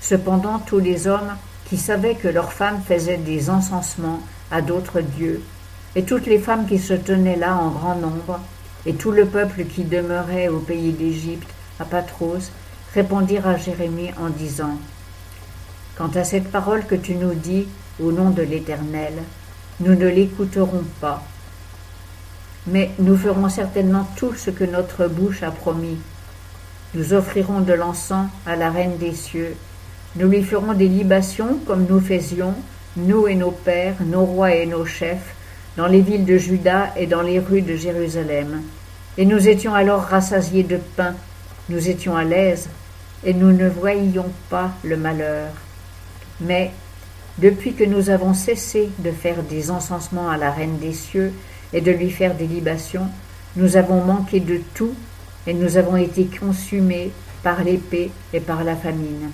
Cependant tous les hommes qui savaient que leurs femmes faisaient des encensements à d'autres dieux, et toutes les femmes qui se tenaient là en grand nombre, et tout le peuple qui demeurait au pays d'Égypte, à Patros, répondirent à Jérémie en disant « Quant à cette parole que tu nous dis au nom de l'Éternel, nous ne l'écouterons pas. Mais nous ferons certainement tout ce que notre bouche a promis. Nous offrirons de l'encens à la Reine des cieux. Nous lui ferons des libations comme nous faisions, nous et nos pères, nos rois et nos chefs, dans les villes de Juda et dans les rues de Jérusalem. Et nous étions alors rassasiés de pain, nous étions à l'aise, et nous ne voyions pas le malheur. Mais, depuis que nous avons cessé de faire des encensements à la Reine des cieux et de lui faire des libations, nous avons manqué de tout, et nous avons été consumés par l'épée et par la famine.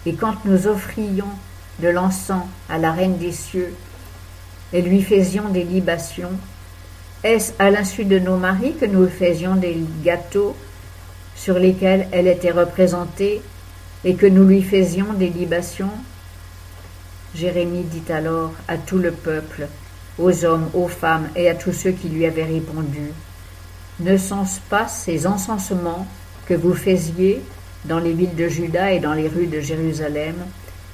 Et quand nous offrions de l'encens à la Reine des cieux et lui faisions des libations, est-ce à l'insu de nos maris que nous faisions des gâteaux sur lesquels elle était représentée et que nous lui faisions des libations? Jérémie dit alors à tout le peuple, aux hommes, aux femmes et à tous ceux qui lui avaient répondu, « Ne sont-ce pas ces encensements que vous faisiez dans les villes de Juda et dans les rues de Jérusalem,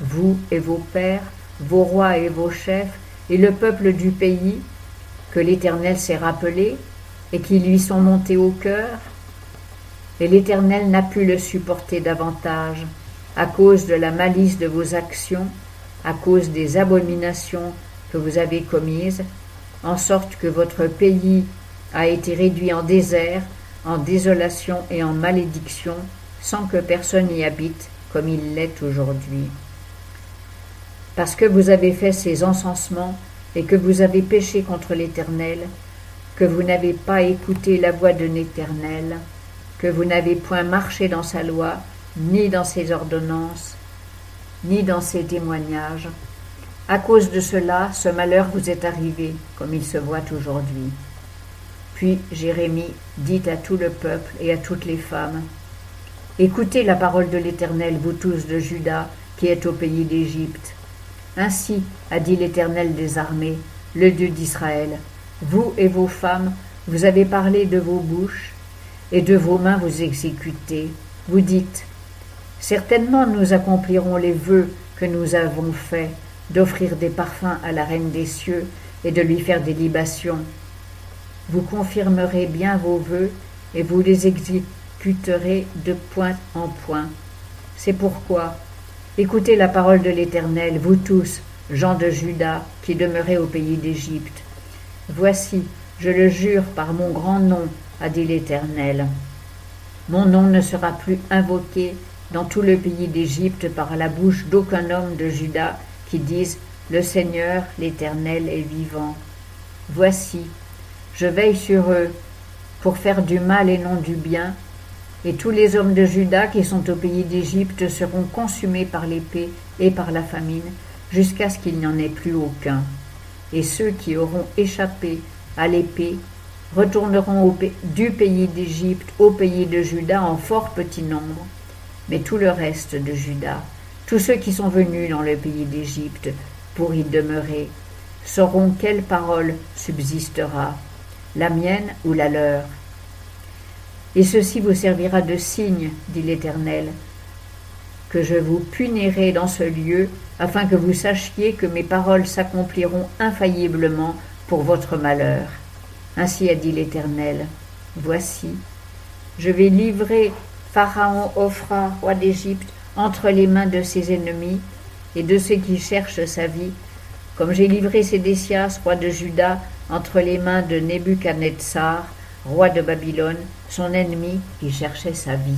vous et vos pères, vos rois et vos chefs, et le peuple du pays, que l'Éternel s'est rappelé, et qui lui sont montés au cœur? Et l'Éternel n'a pu le supporter davantage, à cause de la malice de vos actions, à cause des abominations que vous avez commises, en sorte que votre pays a été réduit en désert, en désolation et en malédiction, sans que personne y habite, comme il l'est aujourd'hui. Parce que vous avez fait ces encensements et que vous avez péché contre l'Éternel, que vous n'avez pas écouté la voix de l'Éternel, que vous n'avez point marché dans sa loi, ni dans ses ordonnances, ni dans ses témoignages. À cause de cela, ce malheur vous est arrivé, comme il se voit aujourd'hui. » Puis Jérémie dit à tout le peuple et à toutes les femmes, « Écoutez la parole de l'Éternel, vous tous de Juda, qui êtes au pays d'Égypte. Ainsi a dit l'Éternel des armées, le Dieu d'Israël, vous et vos femmes, vous avez parlé de vos bouches, et de vos mains vous exécutez. Vous dites, certainement nous accomplirons les vœux que nous avons faits, d'offrir des parfums à la Reine des cieux et de lui faire des libations. Vous confirmerez bien vos vœux et vous les exécuterez de point en point. C'est pourquoi, écoutez la parole de l'Éternel, vous tous, gens de Juda, qui demeurez au pays d'Égypte. Voici, je le jure par mon grand nom, a dit l'Éternel. Mon nom ne sera plus invoqué dans tout le pays d'Égypte par la bouche d'aucun homme de Juda qui dise « Le Seigneur, l'Éternel est vivant ». Voici, je veille sur eux pour faire du mal et non du bien, et tous les hommes de Juda qui sont au pays d'Égypte seront consumés par l'épée et par la famine, jusqu'à ce qu'il n'y en ait plus aucun. Et ceux qui auront échappé à l'épée retourneront du pays d'Égypte au pays de Juda en fort petit nombre, mais tout le reste de Juda, tous ceux qui sont venus dans le pays d'Égypte pour y demeurer, sauront quelle parole subsistera, la mienne ou la leur. Et ceci vous servira de signe, dit l'Éternel, que je vous punirai dans ce lieu, afin que vous sachiez que mes paroles s'accompliront infailliblement pour votre malheur. Ainsi a dit l'Éternel, voici, je vais livrer Pharaon Hophra, roi d'Égypte, entre les mains de ses ennemis et de ceux qui cherchent sa vie, comme j'ai livré Sédécias, roi de Juda, entre les mains de Nebuchadnezzar, roi de Babylone, son ennemi qui cherchait sa vie.